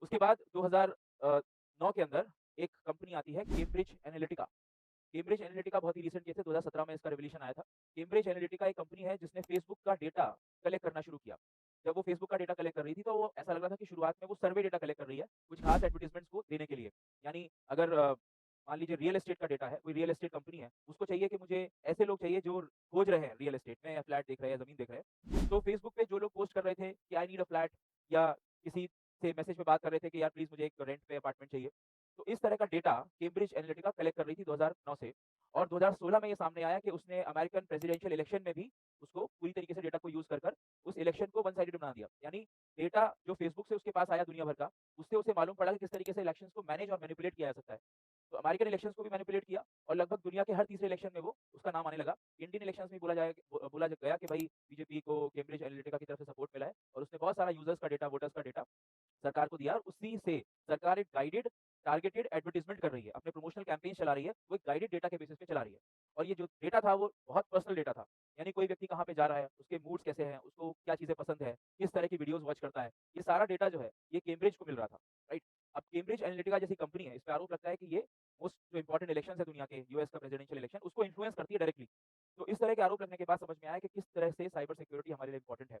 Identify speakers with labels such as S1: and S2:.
S1: उसके बाद 2009 के अंदर एक कंपनी आती है कैम्ब्रिज एनालिटिका। कैम्ब्रिज एनालिटिका बहुत ही रिसेंट केस है, 2017 में इसका रिवॉल्यूशन आया था। कैम्ब्रिज एनालिटिका एक कंपनी है जिसने फेसबुक का डेटा कलेक्ट करना शुरू किया। जब वो फेसबुक का डेटा कलेक्ट कर रही थी तो वो ऐसा लग रहा था कि शुरुआत में वो सर्वे डेटा कलेक्ट कर रही है, कुछ खास एडवर्टाइज़मेंट्स को देने के लिए। यानी अगर मान लीजिए रियल एस्टेट का डेटा है, कोई रियल एस्टेट कंपनी है, उसको चाहिए कि मुझे ऐसे लोग चाहिए जो खोज रहे हैं रियल एस्टेट में या फ्लैट देख रहे हैं या ज़मीन देख रहे हैं। तो फेसबुक पे जो लोग पोस्ट कर रहे थे कि आई नीड अ फ्लैट या किसी से मैसेज में बात कर रहे थे कि यार प्लीज़ मुझे एक रेंट पे अपार्टमेंट चाहिए। तो इस तरह का डेटा कैम्ब्रिज एनालिटिका कलेक्ट कर रही थी 2009 से और 2016 में ये सामने आया कि उसने अमेरिकन प्रेसिडेंशियल इलेक्शन में भी उसको पूरी तरीके से डेटा को यूज़ कर उस इलेक्शन को वन साइडेड बना दिया। यानी डेटा जो फेसबुक से उसके पास आया दुनिया भर का, उससे उसे मालूम पड़ा कि किस तरीके से इलेक्शंस को मैनेज और मैनिपुलेट किया जा सकता है। तो अमेरिकन इलेक्शंस को भी मैनिपुलेट किया और लगभग दुनिया के हर तीसरे इलेक्शन में वो उसका नाम आने लगा। इंडियन इलेक्शंस में बोला गया कि भाई बीजेपी को कैम्ब्रिज एनालिटिका की तरफ से सपोर्ट मिला है और उसने बहुत सारा यूज़र्स का डेटा, वोटर्स का डेटा सरकार को दिया और उसी से सरकार एक गाइडेड टारगेटेड एडवर्टाइजमेंट कर रही है, अपने प्रमोशनल कैंपेन चला रही है, वो एक गाइडेड डेटा के बेसिस पे चला रही है। और ये जो डेटा था वो बहुत पर्सनल डेटा था। यानी कोई व्यक्ति कहाँ पे जा रहा है, उसके मूड्स कैसे हैं, उसको क्या चीज़ें पसंद है, किस तरह की वीडियोज़ वॉच करता है, ये सारा डेटा जो है, ये कैम्ब्रिज को मिल रहा था, राइट? अब कैम्ब्रिज एनालिटिका जैसी कंपनी है, इस पे आरोप लगता है कि ये मोस्ट जो इंपोर्टेंट इलेक्शंस है दुनिया के, यूएस का प्रेसिडेंशियल इलेक्शन, उसको इन्फ्लुएंस करती है डायरेक्टली। तो इस तरह के आरोप लगने के बाद समझ में आया कि किस तरह से साइबर सिक्योरिटी हमारे लिए इंपॉर्टेंट है।